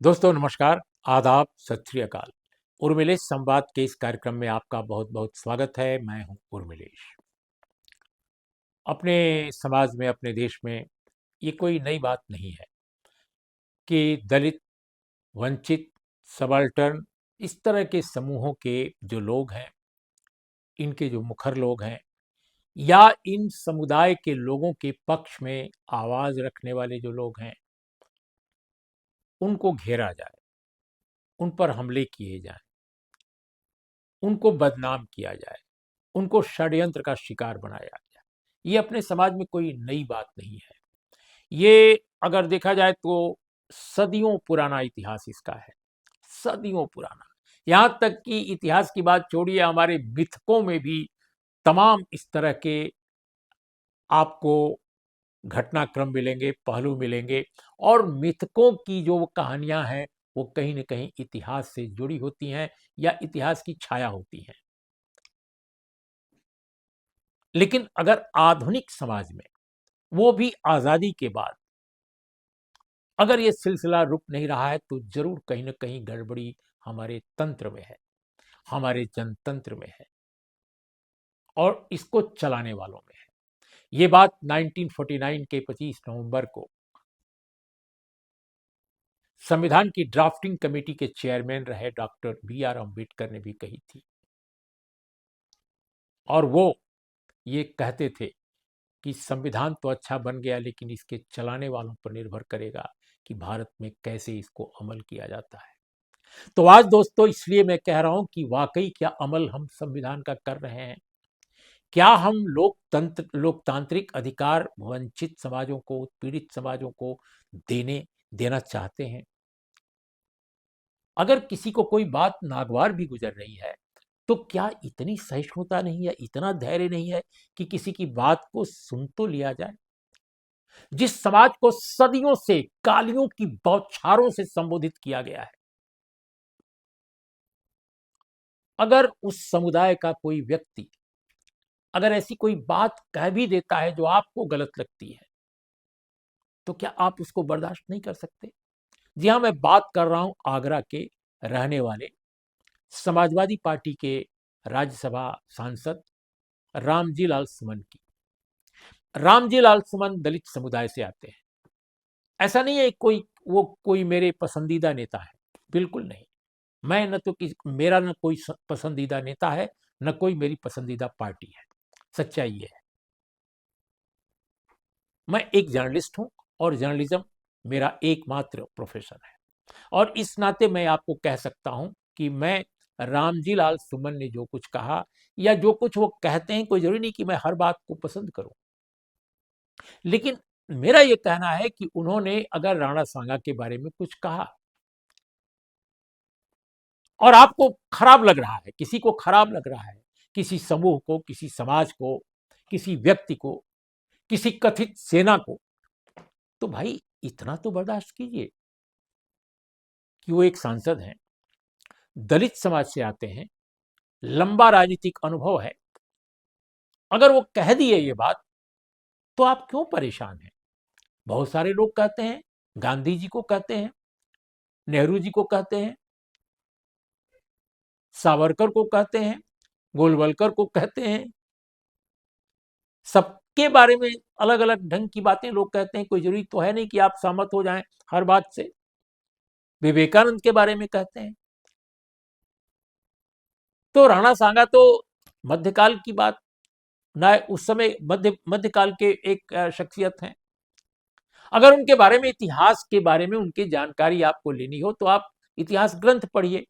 दोस्तों नमस्कार, आदाब, सत श्री अकाल। उर्मिलेश संवाद के इस कार्यक्रम में आपका बहुत बहुत स्वागत है। मैं हूं उर्मिलेश। अपने समाज में, अपने देश में ये कोई नई बात नहीं है कि दलित, वंचित, सबाल्टर्न इस तरह के समूहों के जो लोग हैं, इनके जो मुखर लोग हैं या इन समुदाय के लोगों के पक्ष में आवाज रखने वाले जो लोग हैं, उनको घेरा जाए, उन पर हमले किए जाएं, उनको बदनाम किया जाए, उनको षड्यंत्र का शिकार बनाया जाए। ये अपने समाज में कोई नई बात नहीं है। ये अगर देखा जाए तो सदियों पुराना इतिहास इसका है, सदियों पुराना। यहाँ तक कि इतिहास की बात छोड़िए, हमारे मिथकों में भी तमाम इस तरह के आपको घटनाक्रम मिलेंगे, पहलू मिलेंगे। और मिथकों की जो कहानियां हैं वो कहीं न कहीं इतिहास से जुड़ी होती हैं या इतिहास की छाया होती हैं। लेकिन अगर आधुनिक समाज में, वो भी आजादी के बाद, अगर ये सिलसिला रुक नहीं रहा है तो जरूर कहीं ना कहीं गड़बड़ी हमारे तंत्र में है, हमारे जनतंत्र में है और इसको चलाने वालों में है। ये बात 1949 के 25 नवंबर को संविधान की ड्राफ्टिंग कमेटी के चेयरमैन रहे डॉक्टर बी आर अम्बेडकर ने भी कही थी। और वो ये कहते थे कि संविधान तो अच्छा बन गया, लेकिन इसके चलाने वालों पर निर्भर करेगा कि भारत में कैसे इसको अमल किया जाता है। तो आज दोस्तों इसलिए मैं कह रहा हूं कि वाकई क्या अमल हम संविधान का कर रहे हैं? क्या हम लोकतांत्रिक अधिकार वंचित समाजों को, पीड़ित समाजों को देना चाहते हैं? अगर किसी को कोई बात नागवार भी गुजर रही है तो क्या इतनी सहिष्णुता नहीं है, इतना धैर्य नहीं है कि किसी की बात को सुन तो लिया जाए? जिस समाज को सदियों से कालियों की बौछारों से संबोधित किया गया है, अगर उस समुदाय का कोई व्यक्ति अगर ऐसी कोई बात कह भी देता है जो आपको गलत लगती है, तो क्या आप उसको बर्दाश्त नहीं कर सकते? जी हां, मैं बात कर रहा हूं आगरा के रहने वाले समाजवादी पार्टी के राज्यसभा सांसद रामजी लाल सुमन की। रामजी लाल सुमन दलित समुदाय से आते हैं। ऐसा नहीं है कोई मेरे पसंदीदा नेता है, बिल्कुल नहीं। मैं न तो मेरा न कोई पसंदीदा नेता है, न कोई मेरी पसंदीदा पार्टी है। सच्चाई ये है, मैं एक जर्नलिस्ट हूं और जर्नलिज्म मेरा एकमात्र प्रोफेशन है। और इस नाते मैं आपको कह सकता हूं कि मैं रामजी लाल सुमन ने जो कुछ कहा या जो कुछ वो कहते हैं, कोई जरूरी नहीं कि मैं हर बात को पसंद करूं, लेकिन मेरा ये कहना है कि उन्होंने अगर राणा सांगा के बारे में कुछ कहा और आपको खराब लग रहा है, किसी को खराब लग रहा है, किसी समूह को, किसी समाज को, किसी व्यक्ति को, किसी कथित सेना को, तो भाई इतना तो बर्दाश्त कीजिए कि वो एक सांसद हैं, दलित समाज से आते हैं, लंबा राजनीतिक अनुभव है। अगर वो कह दिए ये बात तो आप क्यों परेशान हैं? बहुत सारे लोग कहते हैं, गांधी जी को कहते हैं, नेहरू जी को कहते हैं, सावरकर को कहते हैं, गोलवलकर को कहते हैं। सबके बारे में अलग अलग ढंग की बातें लोग कहते हैं। कोई जरूरी तो है नहीं कि आप सहमत हो जाएं हर बात से। विवेकानंद के बारे में कहते हैं। तो राणा सांगा तो मध्यकाल की बात ना, उस समय मध्यकाल के एक शख्सियत हैं। अगर उनके बारे में, इतिहास के बारे में उनकी जानकारी आपको लेनी हो तो आप इतिहास ग्रंथ पढ़िए,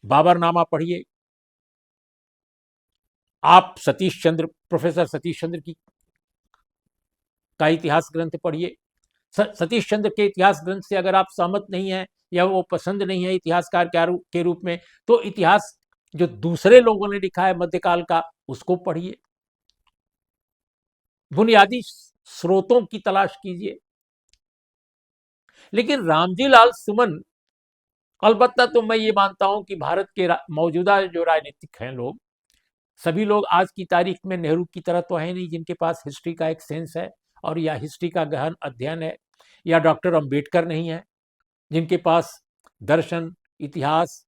बाबरनामा पढ़िए, आप प्रोफेसर सतीश चंद्र की का इतिहास ग्रंथ पढ़िए। सतीश चंद्र के इतिहास ग्रंथ से अगर आप सहमत नहीं हैं या वो पसंद नहीं है इतिहासकार के रूप में, तो इतिहास जो दूसरे लोगों ने लिखा है मध्यकाल का, उसको पढ़िए, बुनियादी स्रोतों की तलाश कीजिए। लेकिन रामजी लाल सुमन, अलबत्ता तो मैं ये मानता हूं कि भारत के मौजूदा जो राजनीतिक हैं लोग, सभी लोग आज की तारीख में नेहरू की तरह तो है नहीं जिनके पास हिस्ट्री का एक सेंस है और या हिस्ट्री का गहन अध्ययन है, या डॉक्टर अंबेडकर नहीं है जिनके पास दर्शन, इतिहास,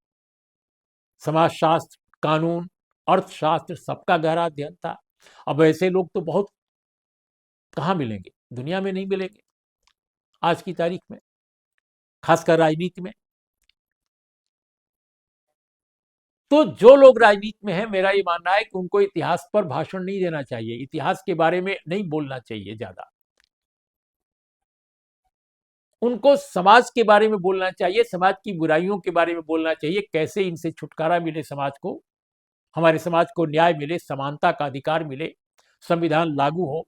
समाजशास्त्र, कानून, अर्थशास्त्र सबका गहरा अध्ययन था। अब ऐसे लोग तो बहुत कहाँ मिलेंगे, दुनिया में नहीं मिलेंगे आज की तारीख में, खासकर राजनीति में। तो जो लोग राजनीति में हैं, मेरा ये मानना है कि उनको इतिहास पर भाषण नहीं देना चाहिए, इतिहास के बारे में नहीं बोलना चाहिए ज्यादा। उनको समाज के बारे में बोलना चाहिए, समाज की बुराइयों के बारे में बोलना चाहिए, कैसे इनसे छुटकारा मिले समाज को, हमारे समाज को न्याय मिले, समानता का अधिकार मिले, संविधान लागू हो।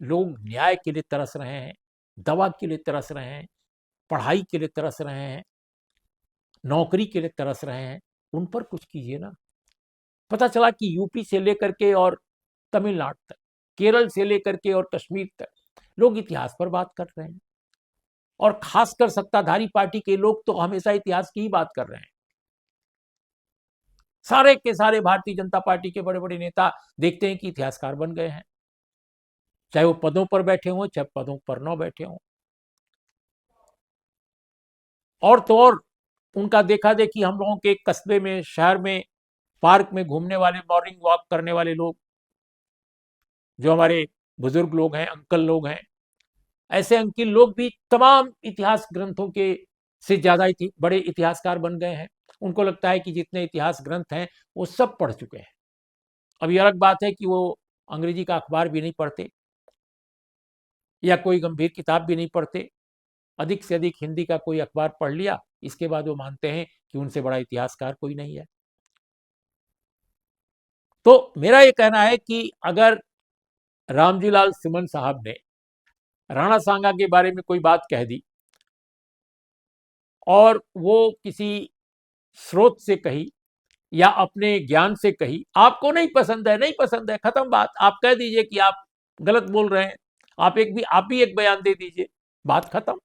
लोग न्याय के लिए तरस रहे हैं, दवा के लिए तरस रहे हैं, पढ़ाई के लिए तरस रहे हैं, नौकरी के लिए तरस रहे हैं। उन पर कुछ कीजिए ना। पता चला कि यूपी से लेकर के और तमिलनाडु तक, केरल से लेकर के और कश्मीर तक लोग इतिहास पर बात कर रहे हैं, और खासकर सत्ताधारी पार्टी के लोग तो हमेशा इतिहास की ही बात कर रहे हैं। सारे के सारे भारतीय जनता पार्टी के बड़े बड़े नेता देखते हैं कि इतिहासकार बन गए हैं, चाहे वो पदों पर बैठे हों, चाहे पदों पर न बैठे हों। और तो और उनका देखा देखी हम लोगों के कस्बे में, शहर में, पार्क में घूमने वाले, मॉर्निंग वॉक करने वाले लोग, जो हमारे बुजुर्ग लोग हैं, अंकल लोग हैं, ऐसे अंकिल लोग भी तमाम इतिहास ग्रंथों के से ज्यादा बड़े इतिहासकार बन गए हैं। उनको लगता है कि जितने इतिहास ग्रंथ हैं वो सब पढ़ चुके हैं। अब ये अलग बात है कि वो अंग्रेजी का अखबार भी नहीं पढ़ते या कोई गंभीर किताब भी नहीं पढ़ते, अधिक से अधिक हिंदी का कोई अखबार पढ़ लिया, इसके बाद वो मानते हैं कि उनसे बड़ा इतिहासकार कोई नहीं है। तो मेरा ये कहना है कि अगर रामजी लाल सुमन साहब ने राणा सांगा के बारे में कोई बात कह दी और वो किसी स्रोत से कही या अपने ज्ञान से कही, आपको नहीं पसंद है, नहीं पसंद है, खत्म बात। आप कह दीजिए कि आप गलत बोल रहे हैं, आप ही एक बयान दे दीजिए, बात खत्म।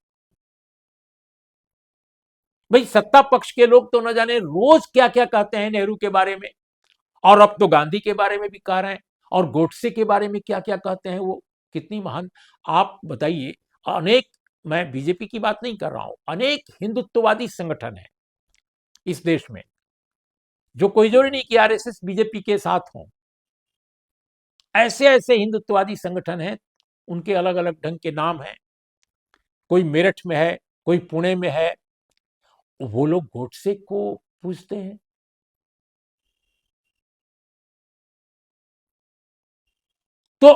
भाई सत्ता पक्ष के लोग तो न जाने रोज क्या क्या कहते हैं नेहरू के बारे में, और अब तो गांधी के बारे में भी कह रहे हैं, और गोडसे के बारे में क्या क्या कहते हैं, वो कितनी महान। आप बताइए, अनेक, मैं बीजेपी की बात नहीं कर रहा हूं, अनेक हिंदुत्ववादी संगठन है इस देश में, जो कोई जरूरी नहीं कि आरएसएस बीजेपी के साथ हों। ऐसे ऐसे हिंदुत्ववादी संगठन हैं, उनके अलग अलग ढंग के नाम हैं, कोई मेरठ में है, कोई पुणे में है, वो लोग गोडसे को पूछते हैं। तो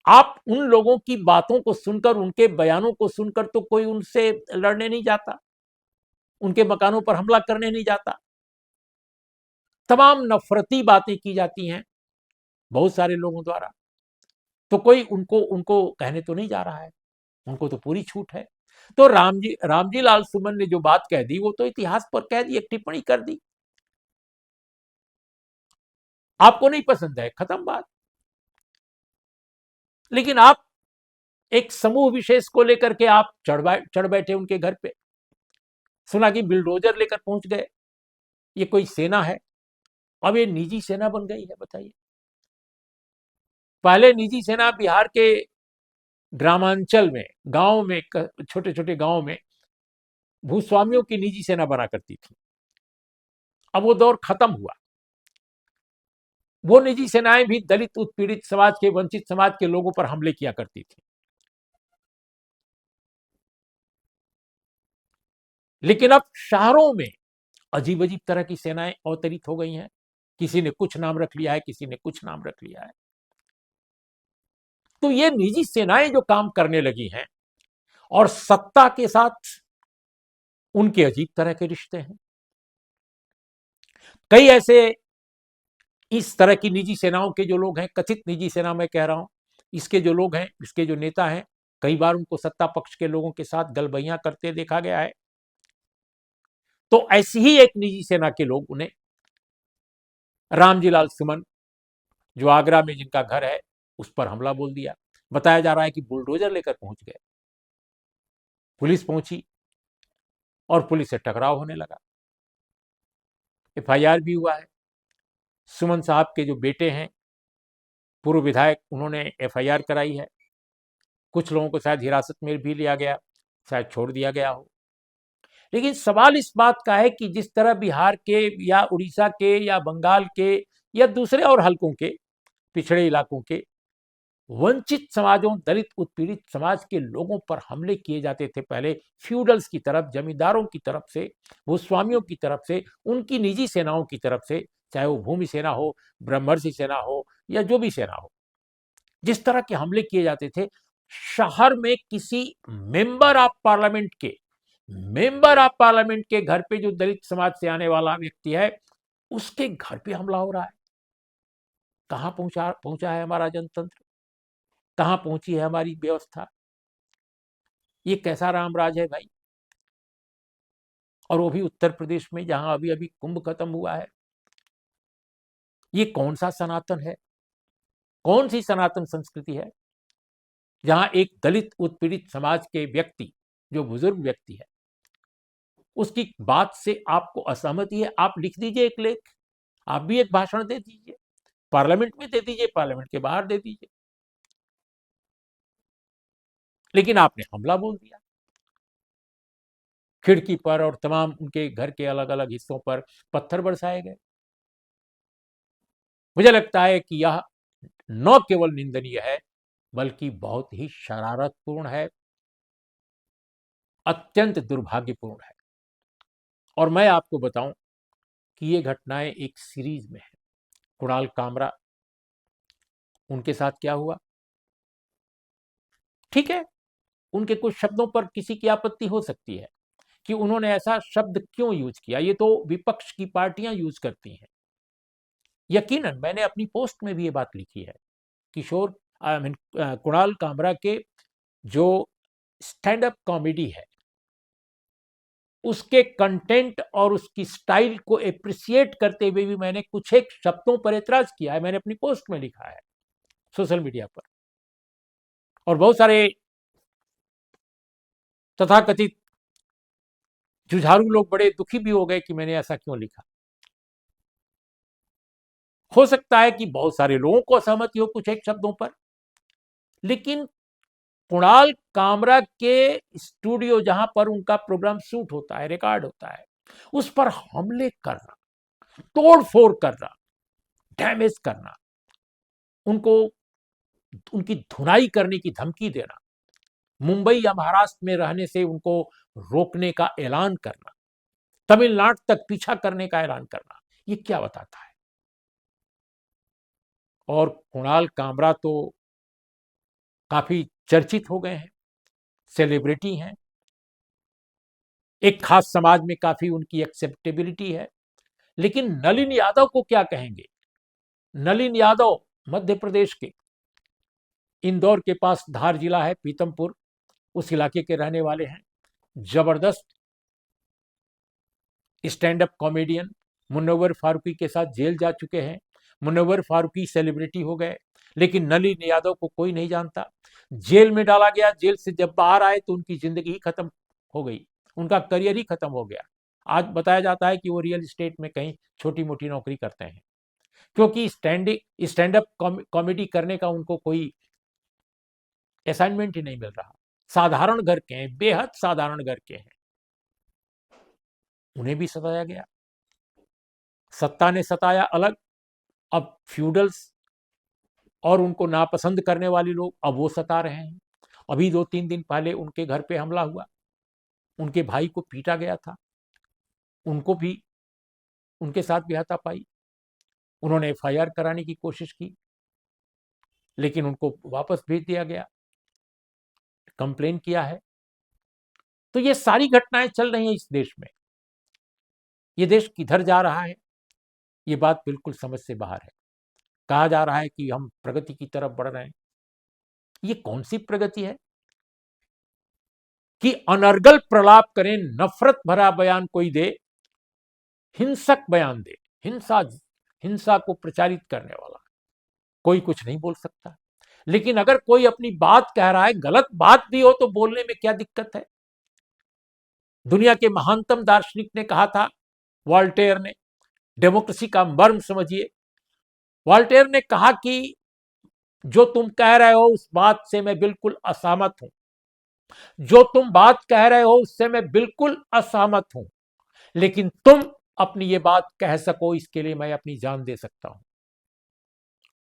आप उन लोगों की बातों को सुनकर, उनके बयानों को सुनकर तो कोई उनसे लड़ने नहीं जाता, उनके मकानों पर हमला करने नहीं जाता। तमाम नफरती बातें की जाती हैं बहुत सारे लोगों द्वारा, तो कोई उनको उनको कहने तो नहीं जा रहा है, उनको तो पूरी छूट है। तो रामजी लाल सुमन ने जो बात कह दी, वो तो इतिहास पर कह दी, एक टिप्पणी कर दी, आपको नहीं पसंद है, खत्म बात। लेकिन आप एक समूह विशेष को लेकर के आप चढ़ बैठे उनके घर पे, सुना कि बिल्डोजर लेकर पहुंच गए, ये कोई सेना है, अब ये निजी सेना बन गई है। बताइए, पहले निजी सेना बिहार के ग्रामांचल में, गांव में, छोटे छोटे गांव में भूस्वामियों की निजी सेना बना करती थी। अब वो दौर खत्म हुआ। वो निजी सेनाएं भी दलित, उत्पीड़ित समाज के, वंचित समाज के लोगों पर हमले किया करती थी। लेकिन अब शहरों में अजीब अजीब तरह की सेनाएं अवतरित हो गई हैं, किसी ने कुछ नाम रख लिया है, किसी ने कुछ नाम रख लिया है। तो ये निजी सेनाएं जो काम करने लगी हैं, और सत्ता के साथ उनके अजीब तरह के रिश्ते हैं। कई ऐसे इस तरह की निजी सेनाओं के जो लोग हैं, कथित निजी सेना मैं कह रहा हूं, इसके जो लोग हैं, इसके जो नेता हैं, कई बार उनको सत्ता पक्ष के लोगों के साथ गलबैयां करते देखा गया है। तो ऐसी ही एक निजी सेना के लोग उन्हें, रामजी लाल सुमन, जो आगरा में जिनका घर है, उस पर हमला बोल दिया। बताया जा रहा है कि बुलडोजर लेकर पहुंच गए, पुलिस पहुंची और पुलिस से टकराव होने लगा। एफआईआर भी हुआ है। सुमन साहब के जो बेटे हैं, पूर्व विधायक, उन्होंने एफआईआर कराई है। कुछ लोगों को शायद हिरासत में भी लिया गया, शायद छोड़ दिया गया हो। लेकिन सवाल इस बात का है कि जिस तरह बिहार के या उड़ीसा के या बंगाल के या दूसरे और हलकों के पिछड़े इलाकों के वंचित समाजों, दलित उत्पीड़ित समाज के लोगों पर हमले किए जाते थे पहले, फ्यूडल्स की तरफ, जमींदारों की तरफ से, भूस्वामियों की तरफ से, उनकी निजी सेनाओं की तरफ से, चाहे वो भूमि सेना हो, ब्रह्मर्षि सेना हो या जो भी सेना हो, जिस तरह के हमले किए जाते थे, शहर में किसी मेंबर ऑफ पार्लियामेंट के घर पे जो दलित समाज से आने वाला व्यक्ति है, उसके घर पे हमला हो रहा है। कहां पहुंचा है हमारा जनतंत्र, कहां पहुंची है हमारी व्यवस्था? ये कैसा रामराज है भाई? और वो भी उत्तर प्रदेश में, जहां अभी अभी कुंभ खत्म हुआ है। ये कौन सा सनातन है, कौन सी सनातन संस्कृति है जहां एक दलित उत्पीड़ित समाज के व्यक्ति, जो बुजुर्ग व्यक्ति है, उसकी बात से आपको असहमति है? आप लिख दीजिए एक लेख, आप भी एक भाषण दे दीजिए, पार्लियामेंट में दे दीजिए, पार्लियामेंट के बाहर दे दीजिए। लेकिन आपने हमला बोल दिया, खिड़की पर और तमाम उनके घर के अलग अलग हिस्सों पर पत्थर बरसाए गए। मुझे लगता है कि यह न केवल निंदनीय है, बल्कि बहुत ही शरारतपूर्ण है, अत्यंत दुर्भाग्यपूर्ण है। और मैं आपको बताऊं कि ये घटनाएं एक सीरीज में है। कुणाल कामरा, उनके साथ क्या हुआ? ठीक है, उनके कुछ शब्दों पर किसी की आपत्ति हो सकती है कि उन्होंने ऐसा शब्द क्यों यूज किया, ये तो विपक्ष की पार्टियां यूज करती हैं। यकीनन मैंने अपनी पोस्ट में भी ये बात लिखी है। किशोर आई मीन कुणाल कामरा के जो स्टैंड अप कॉमेडी है, उसके कंटेंट और उसकी स्टाइल को एप्रिसिएट करते हुए भी मैंने कुछ एक शब्दों पर एतराज किया है। मैंने अपनी पोस्ट में लिखा है सोशल मीडिया पर, और बहुत सारे तथाकथित जुझारू लोग बड़े दुखी भी हो गए कि मैंने ऐसा क्यों लिखा। हो सकता है कि बहुत सारे लोगों को असहमति हो कुछ एक शब्दों पर, लेकिन कुणाल कामरा के स्टूडियो, जहां पर उनका प्रोग्राम शूट होता है, रिकॉर्ड होता है, उस पर हमले करना, तोड़फोड़ करना, डैमेज करना, उनको उनकी धुनाई करने की धमकी देना, मुंबई या महाराष्ट्र में रहने से उनको रोकने का ऐलान करना, तमिलनाडु तक पीछा करने का ऐलान करना, ये क्या बताता है? और कुणाल कामरा तो काफी चर्चित हो गए हैं, सेलिब्रिटी हैं, एक खास समाज में काफी उनकी एक्सेप्टेबिलिटी है। लेकिन नलिन यादव को क्या कहेंगे? नलिन यादव मध्य प्रदेश के इंदौर के पास धार जिला है, पीतमपुर, उस इलाके के रहने वाले हैं। जबरदस्त stand up comedian, Munawar Faruqui के साथ जेल जा चुके हैं। मुनव्वर फारूकी सेलिब्रिटी हो गए, लेकिन नलिन यादव को कोई नहीं जानता। जेल में डाला गया, जेल से जब बाहर आए तो उनकी जिंदगी ही खत्म हो गई, उनका करियर ही खत्म हो गया। आज बताया जाता है कि वो रियल एस्टेट में कहीं छोटी मोटी नौकरी करते हैं, क्योंकि स्टैंड अप कॉमेडी करने का उनको कोई असाइनमेंट ही नहीं मिल रहा। साधारण घर के हैं, बेहद साधारण घर के हैं, उन्हें भी सताया गया। सत्ता ने सताया अलग, अब फ्यूडल्स और उनको नापसंद करने वाले लोग अब वो सता रहे हैं। अभी 2-3 दिन पहले उनके घर पे हमला हुआ, उनके भाई को पीटा गया था, उनको भी, उनके साथ भी हाथापाई। उन्होंने एफआईआर कराने की कोशिश की, लेकिन उनको वापस भेज दिया गया, कंप्लेन किया है। तो ये सारी घटनाएं चल रही हैं इस देश में। ये देश किधर जा रहा है, ये बात बिल्कुल समझ से बाहर है। कहा जा रहा है कि हम प्रगति की तरफ बढ़ रहे हैं। ये कौन सी प्रगति है कि अनर्गल प्रलाप करें, नफरत भरा बयान कोई दे, हिंसक बयान दे, हिंसा को प्रचारित करने वाला कोई कुछ नहीं बोल सकता। लेकिन अगर कोई अपनी बात कह रहा है, गलत बात भी हो, तो बोलने में क्या दिक्कत है? दुनिया के महानतम दार्शनिक ने कहा था, वॉल्टेयर ने, डेमोक्रेसी का मर्म समझिए। वॉल्टेयर ने कहा कि जो तुम कह रहे हो उस बात से मैं बिल्कुल असहमत हूं, जो तुम बात कह रहे हो उससे मैं बिल्कुल असहमत हूं, लेकिन तुम अपनी ये बात कह सको इसके लिए मैं अपनी जान दे सकता हूं।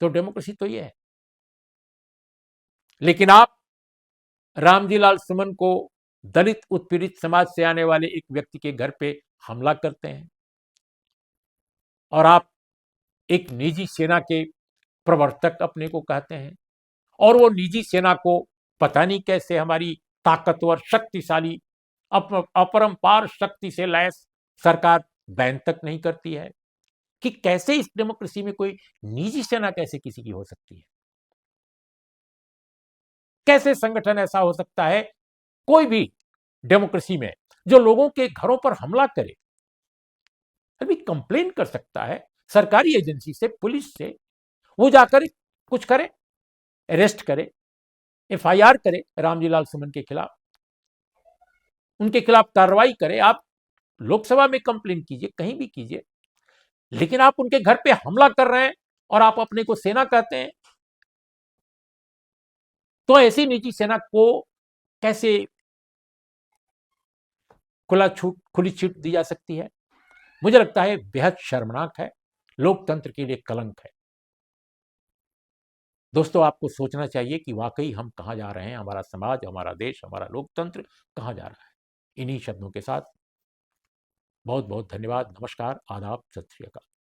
तो डेमोक्रेसी तो ये है। लेकिन आप रामजी लाल सुमन को दलित उत्पीड़ित समाज से आने वाले एक व्यक्ति के घर पे हमला करते हैं और आप एक निजी सेना के प्रवर्तक अपने को कहते हैं, और वो निजी सेना को पता नहीं कैसे हमारी ताकतवर शक्तिशाली अपरंपार शक्ति से लैस सरकार बैन तक नहीं करती है। कि कैसे इस डेमोक्रेसी में कोई निजी सेना कैसे किसी की हो सकती है? कैसे संगठन ऐसा हो सकता है कोई भी डेमोक्रेसी में जो लोगों के घरों पर हमला करे? अभी कंप्लेन कर सकता है सरकारी एजेंसी से, पुलिस से, वो जाकर कुछ करे, अरेस्ट करे, एफआईआर करे रामजी लाल सुमन के खिलाफ, उनके खिलाफ कार्रवाई करे। आप लोकसभा में कंप्लेन कीजिए, कहीं भी कीजिए, लेकिन आप उनके घर पे हमला कर रहे हैं और आप अपने को सेना कहते हैं। तो ऐसी निजी सेना को कैसे खुली छूट दी जा सकती है? मुझे लगता है बेहद शर्मनाक है, लोकतंत्र के लिए कलंक है। दोस्तों, आपको सोचना चाहिए कि वाकई हम कहां जा रहे हैं, हमारा समाज, हमारा देश, हमारा लोकतंत्र कहां जा रहा है। इन्हीं शब्दों के साथ बहुत बहुत धन्यवाद, नमस्कार, आदाब, सत श्री अकाल।